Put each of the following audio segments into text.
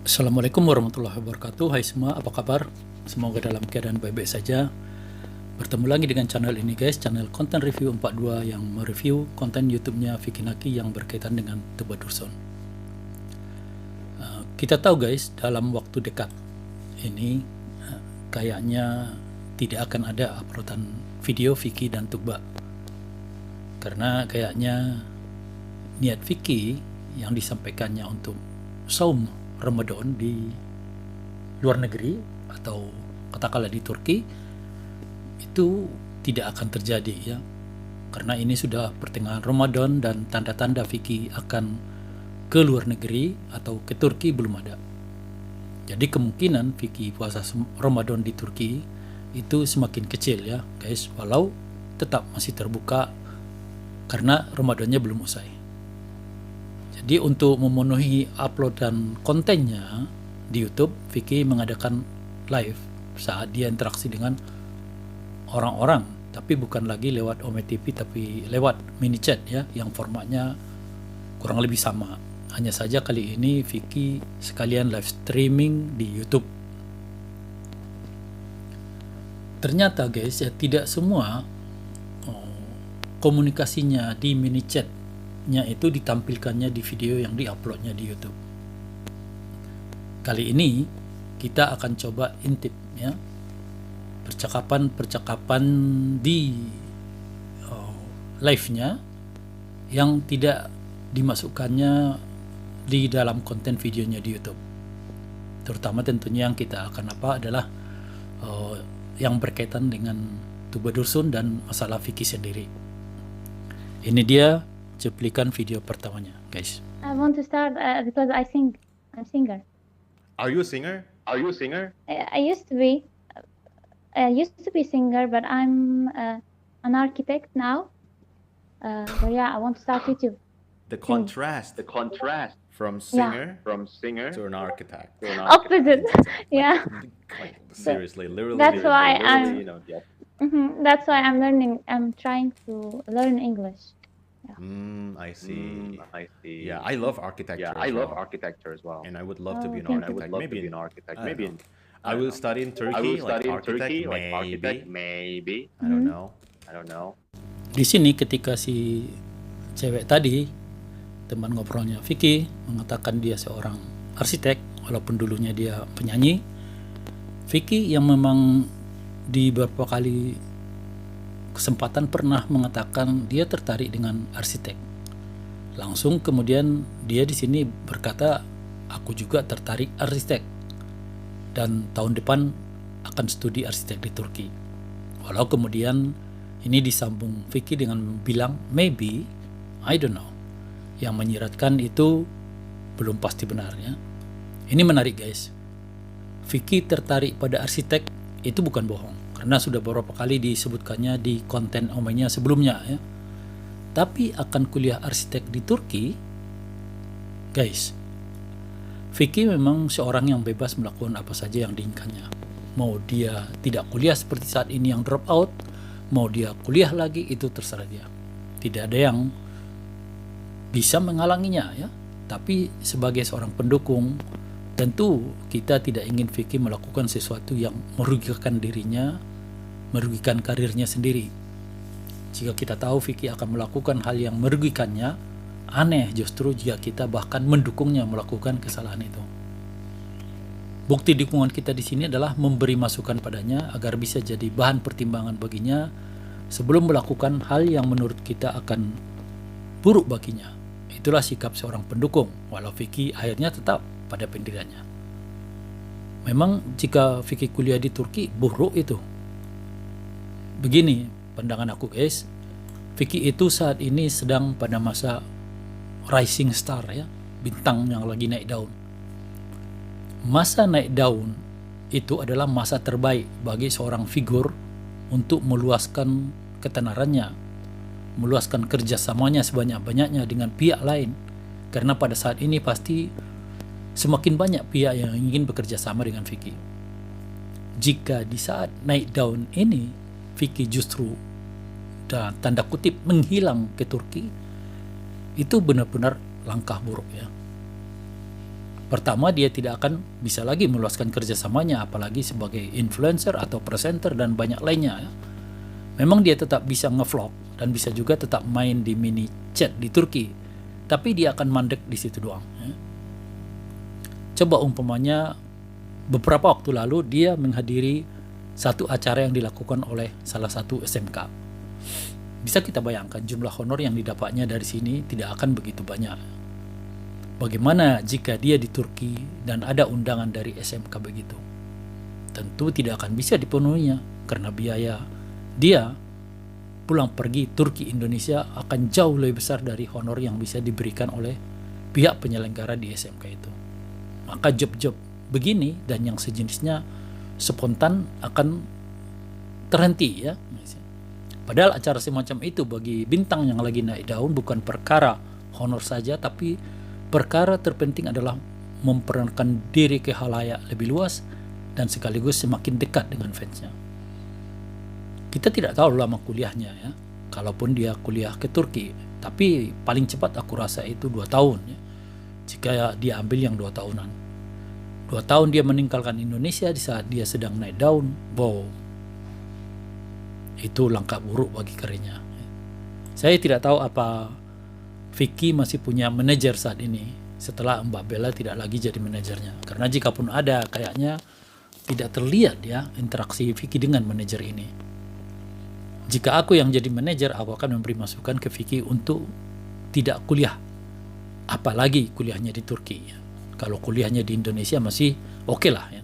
Assalamualaikum warahmatullahi wabarakatuh. Hai semua, apa kabar? Semoga dalam keadaan baik-baik saja. Bertemu lagi dengan channel ini guys, channel konten review 42 yang mereview konten YouTube-nya Vicky Naki yang berkaitan dengan Tuba Dursun. Kita tahu guys, dalam waktu dekat ini kayaknya tidak akan ada uploadan video Vicky dan Tuba. Karena kayaknya niat Vicky yang disampaikannya untuk saum Ramadan di luar negeri atau katakanlah di Turki itu tidak akan terjadi ya, karena ini sudah pertengahan Ramadan dan tanda-tanda Vicky akan ke luar negeri atau ke Turki belum ada. Jadi kemungkinan Vicky puasa Ramadan di Turki itu semakin kecil ya guys, walau tetap masih terbuka karena Ramadannya belum usai. Jadi untuk memenuhi upload dan kontennya di YouTube, Vicky mengadakan live saat dia interaksi dengan orang-orang, tapi bukan lagi lewat Ome TV tapi lewat mini chat ya, yang formatnya kurang lebih sama. Hanya saja kali ini Vicky sekalian live streaming di YouTube. Ternyata guys ya, tidak semua komunikasinya di mini chatnya itu ditampilkannya di video yang diuploadnya di YouTube. Kali ini kita akan coba intip ya, percakapan-percakapan di live-nya yang tidak dimasukkannya di dalam konten videonya di YouTube. Terutama tentunya yang kita akan adalah yang berkaitan dengan Tuba Dursun dan masalah Vicky sendiri. Ini dia cuplikan video pertamanya, guys. I want to start because I sing. I'm a singer. Are you a singer? Are you a singer? I used to be. I used to be singer, but I'm an architect now. So yeah, I want to start YouTube. The contrast from singer to an architect. Opposite. Yeah. Like, seriously, literally. That's why literally, I'm. That's why I'm learning. I'm trying to learn English. I see. Yeah, I love architecture. architecture as well. And I would love to be an thank you. architect. Maybe in architect. I Maybe don't know. I will study in Turkey, like architect, maybe. I don't know. Di sini ketika si cewek tadi, teman ngobrolnya Vicky, mengatakan dia seorang arsitek walaupun dulunya dia penyanyi, Vicky yang memang di beberapa kali kesempatan pernah mengatakan dia tertarik dengan arsitek. Langsung kemudian dia di sini berkata, aku juga tertarik arsitek dan tahun depan akan studi arsitek di Turki. Walau kemudian ini disambung Vicky dengan bilang maybe, I don't know. Yang menyiratkan itu belum pasti benarnya. Ini menarik guys. Vicky tertarik pada arsitek itu bukan bohong, karena sudah beberapa kali disebutkannya di konten omenya sebelumnya ya. Tapi akan kuliah arsitek di Turki, guys, Vicky memang seorang yang bebas melakukan apa saja yang diinginkannya. Mau dia tidak kuliah seperti saat ini yang drop out, mau dia kuliah lagi, itu terserah dia. Tidak ada yang bisa menghalanginya ya. Tapi sebagai seorang pendukung, tentu kita tidak ingin Vicky melakukan sesuatu yang merugikan dirinya, merugikan karirnya sendiri. Jika kita tahu Vicky akan melakukan hal yang merugikannya, aneh justru jika kita bahkan mendukungnya melakukan kesalahan itu. Bukti dukungan kita di sini adalah memberi masukan padanya agar bisa jadi bahan pertimbangan baginya sebelum melakukan hal yang menurut kita akan buruk baginya. Itulah sikap seorang pendukung, walau Vicky akhirnya tetap pada pendiriannya. Memang jika Vicky kuliah di Turki buruk itu. Begini pandangan aku guys, Vicky itu saat ini sedang pada masa rising star ya, bintang yang lagi naik daun. Masa naik daun itu adalah masa terbaik bagi seorang figur untuk meluaskan ketenarannya, meluaskan kerjasamanya sebanyak-banyaknya dengan pihak lain. Karena pada saat ini pasti semakin banyak pihak yang ingin bekerja sama dengan Vicky. Jika di saat naik daun ini Vicky justru dan tanda kutip menghilang ke Turki, itu benar-benar langkah buruk ya. Pertama, dia tidak akan bisa lagi meluaskan kerjasamanya, apalagi sebagai influencer atau presenter dan banyak lainnya. Ya. Memang dia tetap bisa ngevlog dan bisa juga tetap main di mini chat di Turki, tapi dia akan mandek di situ doang. Ya. Coba umpamanya beberapa waktu lalu dia menghadiri satu acara yang dilakukan oleh salah satu SMK. Bisa kita bayangkan jumlah honor yang didapatnya dari sini tidak akan begitu banyak. Bagaimana jika dia di Turki dan ada undangan dari SMK begitu? Tentu tidak akan bisa dipenuhinya karena biaya dia pulang pergi Turki Indonesia akan jauh lebih besar dari honor yang bisa diberikan oleh pihak penyelenggara di SMK itu. Maka job-job begini dan yang sejenisnya spontan akan terhenti ya. Padahal acara semacam itu bagi bintang yang lagi naik daun bukan perkara honor saja, tapi perkara terpenting adalah memperkenalkan diri ke khalayak lebih luas dan sekaligus semakin dekat dengan fansnya. Kita tidak tahu lama kuliahnya ya, kalaupun dia kuliah ke Turki, tapi paling cepat aku rasa itu 2 tahun ya, jika dia ambil yang 2 tahunan. 2 tahun dia meninggalkan Indonesia di saat dia sedang naik daun, wow, itu langkah buruk bagi karirnya. Saya tidak tahu apa Vicky masih punya manajer saat ini setelah Mbak Bella tidak lagi jadi manajernya. Karena jika pun ada, kayaknya tidak terlihat ya interaksi Vicky dengan manajer ini. Jika aku yang jadi manajer, aku akan memberi masukan ke Vicky untuk tidak kuliah, apalagi kuliahnya di Turki. Kalau kuliahnya di Indonesia masih oke lah ya.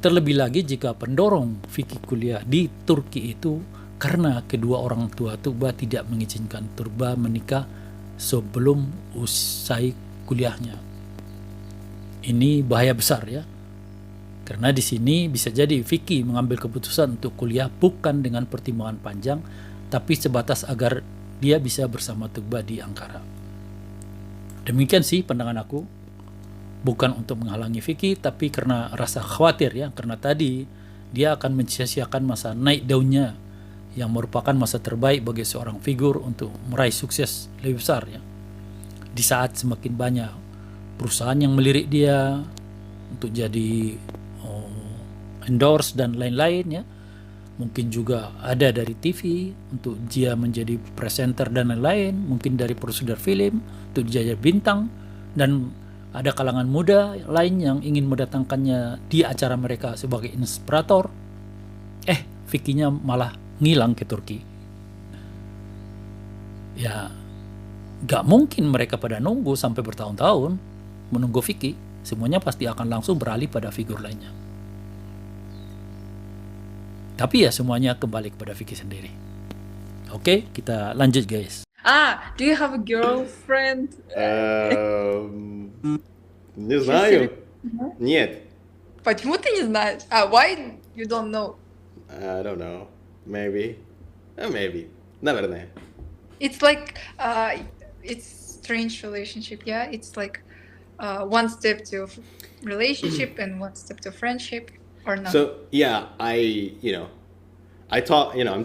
Terlebih lagi jika pendorong Vicky kuliah di Turki itu karena kedua orang tua Tuba tidak mengizinkan Turba menikah sebelum usai kuliahnya. Ini bahaya besar ya. Karena di sini bisa jadi Vicky mengambil keputusan untuk kuliah bukan dengan pertimbangan panjang, tapi sebatas agar dia bisa bersama Tuba di Ankara. Demikian sih pandangan aku. Bukan untuk menghalangi Vicky, tapi karena rasa khawatir ya, karena tadi dia akan mencia-ciakan masa naik daunnya yang merupakan masa terbaik bagi seorang figur untuk meraih sukses lebih besar ya. Di saat semakin banyak perusahaan yang melirik dia untuk jadi endorse dan lain-lain ya. Mungkin juga ada dari TV untuk dia menjadi presenter dan lain-lain, mungkin dari produser film untuk dia jadi bintang, dan ada kalangan muda lain yang ingin mendatangkannya di acara mereka sebagai inspirator. Vicky-nya malah ngilang ke Turki. Ya, gak mungkin mereka pada nunggu sampai bertahun-tahun menunggu Vicky. Semuanya pasti akan langsung beralih pada figur lainnya. Tapi ya semuanya kembali kepada Vicky sendiri. Oke, kita lanjut guys. Do you have a girlfriend? Не знаю. Нет. Почему ты не знаешь? Why you don't know? I don't know. Maybe. Maybe. Наверное. It's like it's strange relationship. Yeah, it's like one step to relationship and one step to friendship, or not. So yeah, I'm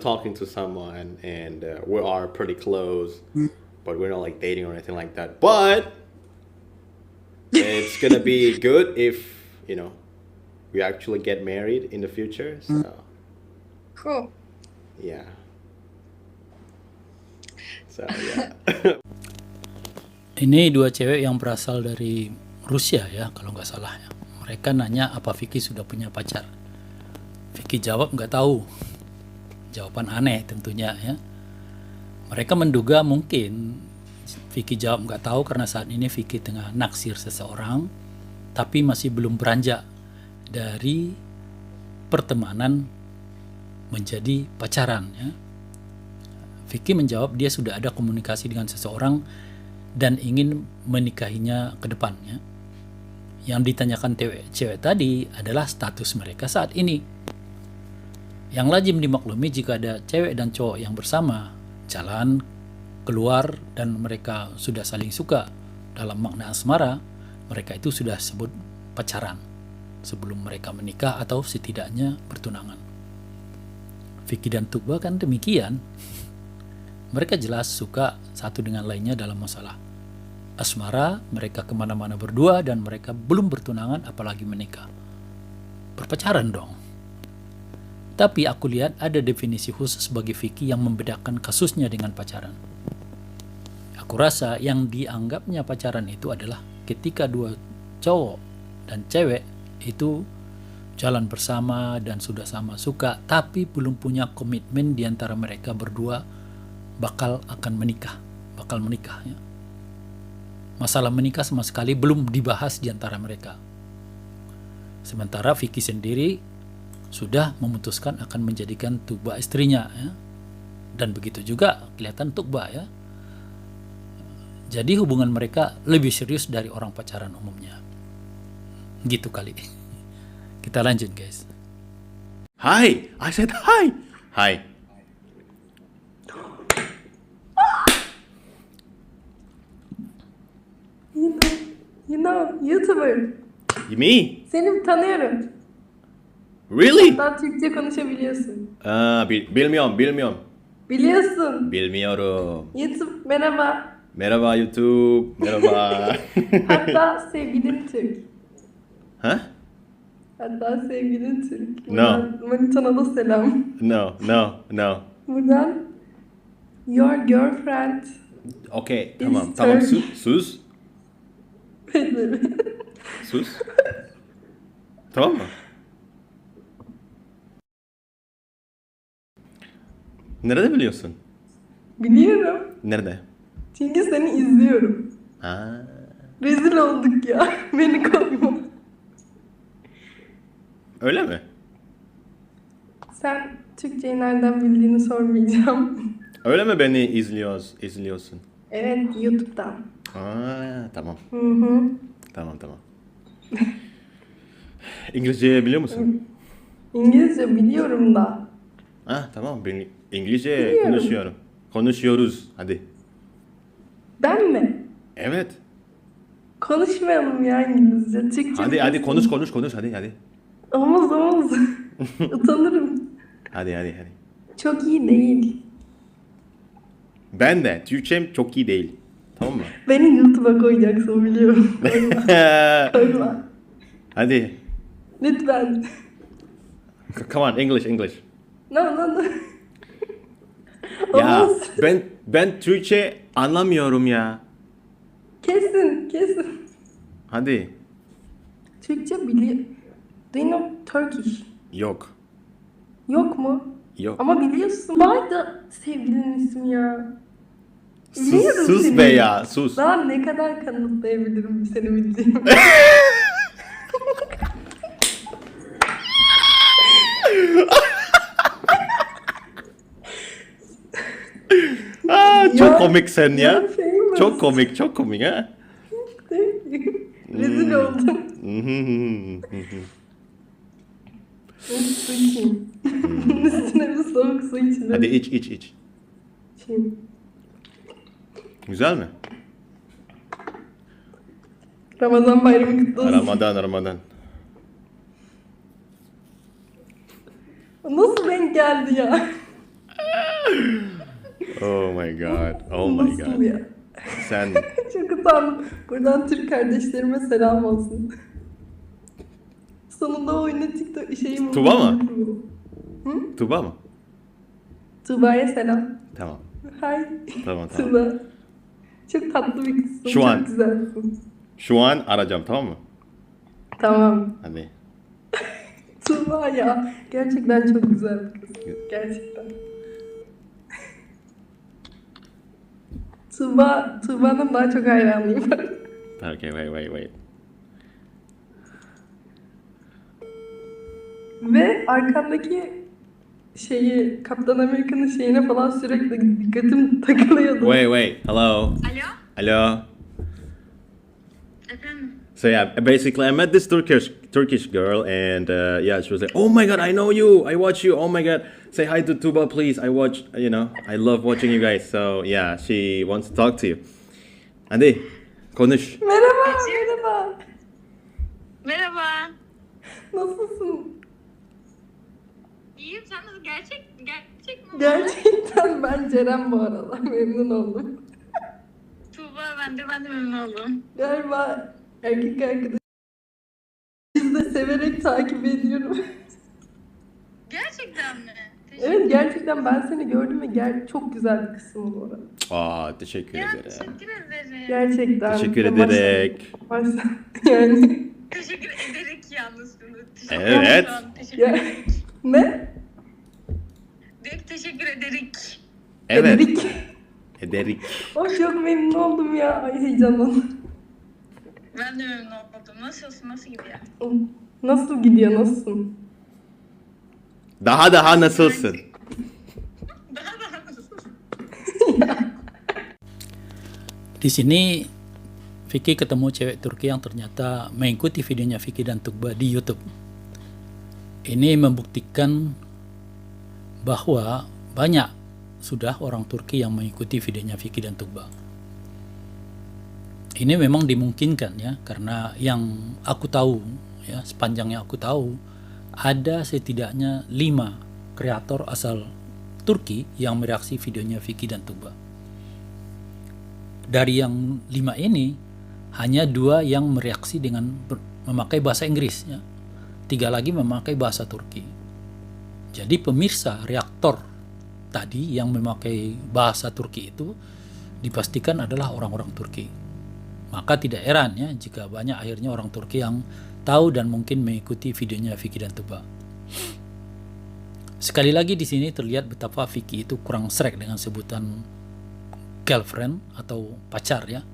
talking to someone and we are pretty close, but we're not like dating or anything like that. But it's gonna be good if we actually get married in the future. So Cool. yeah. So yeah. Ini dua cewek yang berasal dari Rusia ya, kalau nggak salah ya. Mereka nanya apa Vicky sudah punya pacar. Vicky jawab nggak tahu. Jawaban aneh tentunya ya. Mereka menduga mungkin Vicky jawab nggak tahu karena saat ini Vicky tengah naksir seseorang, tapi masih belum beranjak dari pertemanan menjadi pacaran ya. Vicky menjawab dia sudah ada komunikasi dengan seseorang dan ingin menikahinya ke depannya. Yang ditanyakan cewek tadi adalah status mereka saat ini. Yang lazim dimaklumi jika ada cewek dan cowok yang bersama, jalan, keluar, dan mereka sudah saling suka dalam makna asmara, mereka itu sudah sebut pacaran sebelum mereka menikah atau setidaknya bertunangan. Vicky dan Tuba kan demikian. Mereka jelas suka satu dengan lainnya dalam masalah asmara, mereka kemana-mana berdua, dan mereka belum bertunangan apalagi menikah. Berpacaran dong. Tapi aku lihat ada definisi khusus bagi Vicky yang membedakan kasusnya dengan pacaran. Aku rasa yang dianggapnya pacaran itu adalah ketika dua cowok dan cewek itu jalan bersama dan sudah sama suka, tapi belum punya komitmen di antara mereka berdua bakal menikah. Ya. Masalah menikah sama sekali belum dibahas di antara mereka. Sementara Vicky sendiri sudah memutuskan akan menjadikan Tuba istrinya, ya. Dan begitu juga kelihatan Tuba, ya. Jadi hubungan mereka lebih serius dari orang pacaran umumnya. Gitu kali. Kita lanjut, guys. Hi, I said hi. Hi. You know, YouTuber. Me? Seni tanıyorum. Really? Hatta Türkçe konuşabiliyorsun. Bilmiyorum. Biliyorsun. Bilmiyorum. YouTube merhaba. Merhaba YouTube. Merhaba. Hatta sevgilin Türk. Huh? Hatta sevgilin Türk. No. Buradan Manitana da selam. No. Buradan your girlfriend. Okay, Is tamam. Turkish. Sus. Sus. Tamam mı? Nerede biliyorsun? Biliyorum. Nerede? Çünkü seni izliyorum. Ha. Rezil olduk ya. Beni koyma. Öyle mi? Sen Türkçeyi nereden bildiğini sormayacağım. Öyle mi beni izliyorsun? Evet, YouTube'dan. Aa, tamam. Hı. Tamam. İngilizce biliyor musun? İngilizce biliyorum da. Ha, tamam. Ben İngilizce Biliyorum. konuşuyoruz. Hadi. Ben mi? Evet. Konuşmayalım ya İngilizce. Türkçe Hadi biliyorsun. konuş hadi. Olmaz. Utanırım. Hadi. Çok iyi değil. Ben de Türkçem çok iyi değil. Tamam mı? Beni YouTube'a koyacaksın biliyorum. Koyma. Hadi. Lütfen. Come on, English. No. Ya Olmaz. ben Türkçe anlamıyorum ya. Kesin. Hadi. Türkçe biliyor. Do you know Turkish? Yok. Yok mu? Yok. Ama biliyorsun. Vardı sevgilinin ismi ya. Biliyorum Sus seni. be ya, sus. Daha ne kadar kanıtlayabilirim seni bildiğimi. Aa, çok Ya, komik sen ya. ya famous. Çok komik ha. Rezil oldum. Mhm. Su içeyim. Üstüne bir soğuk su içelim. Hadi iç. İçeyim. Güzel mi? Ramazan bayramı kutlu olsun. Ramadan. Nasıl denk geldi ya? Oh my god. Nasıl ya? Sen Çok utandım. Buradan Türk kardeşlerime selam olsun. Sonunda o oyuna TikTok şeyim Tuba mı? Tuba mı? Tuba'ya selam. Tamam. Hay. Tamam. Tuba. Çok tatlı bir kızsın. Şu an. Çok güzelsin. Şu an arayacağım, tamam mı? Tamam. Hadi. Tuba ya. Gerçekten çok güzel bir kız. Gerçekten. Tuba'nın daha çok hayranıyım ben. Okay, wait. Ve arkandaki Kaptan Amerika'nın şeyine falan sürekli dikkatim takılıyordu. Wait. Hello. Hello. Efendim? So yeah, basically I met this Turkish girl, and yeah, she was like, "Oh my god, I know you. I watch you. Oh my god, say hi to Tuba, please. I watch. I love watching you guys." So yeah, she wants to talk to you. Hadi, konuş. Merhaba. Merhaba. Nasılsın? İyiyim, sen nasıl? Gerçek mi? Gerçekten ben Ceren bu arada. Memnun oldum. Tuğba Merhaba, ben de memnun oldum. Galiba erkek arkadaşımı da severek takip ediyorum. Gerçekten mi? Teşekkür Evet, gerçekten ben seni gördüm ve çok güzel bir kızsın bu arada. Aa, teşekkür Ya, ederim. teşekkür ederim. Gerçekten. Teşekkür Ya maşallah- ederek. maşallah. Yani Teşekkür ederek yalnız bunu. Teşekkür Evet. ederim. Teşekkür ya, ederek. ne? Büyük teşekkür ederek. Evet. Ederik. Ederik. Oh, çok memnun oldum ya. Ay, heyecanlandım. Ben de memnun oldum. Nasılsın? Nasıl gidiyor? Nasıl gidiyor, nasılsın? Daha nasılsın? Daha nasılsın? Di sini Vicky ketemu cewek Turki yang ternyata mengikuti videonya Vicky dan Tugba di YouTube. Ini membuktikan bahwa banyak sudah orang Turki yang mengikuti videonya Vicky dan Tugba. Ini memang dimungkinkan ya, karena yang aku tahu ya, sepanjang yang aku tahu ada setidaknya 5 kreator asal Turki yang mereaksi videonya Vicky dan Tugba. Dari yang 5 ini hanya 2 yang mereaksi dengan memakai bahasa Inggris ya. 3 lagi memakai bahasa Turki. Jadi pemirsa reaktor tadi yang memakai bahasa Turki itu dipastikan adalah orang-orang Turki. Maka tidak heran ya jika banyak akhirnya orang Turki yang tahu dan mungkin mengikuti videonya Vicky dan Tugba. Sekali lagi di sini terlihat betapa Vicky itu kurang srek dengan sebutan girlfriend atau pacar ya.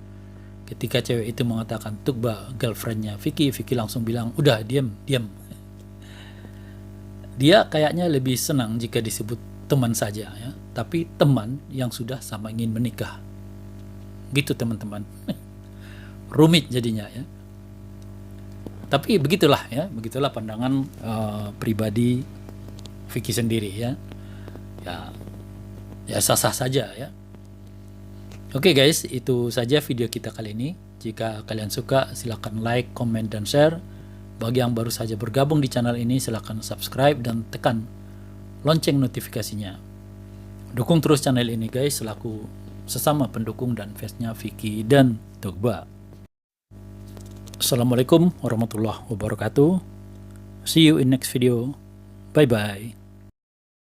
Ketika cewek itu mengatakan Tugba girlfriendnya Vicky langsung bilang udah diam. Dia kayaknya lebih senang jika disebut teman saja ya, tapi teman yang sudah sama ingin menikah. Gitu teman-teman. Rumit jadinya ya. Tapi begitulah pandangan pribadi Vicky sendiri ya. Ya sah-sah saja ya. Oke guys, itu saja video kita kali ini. Jika kalian suka, silakan like, comment, dan share. Bagi yang baru saja bergabung di channel ini, silakan subscribe dan tekan lonceng notifikasinya. Dukung terus channel ini guys, selaku sesama pendukung dan fansnya Vicky dan Tugba. Assalamualaikum warahmatullahi wabarakatuh. See you in next video. Bye bye.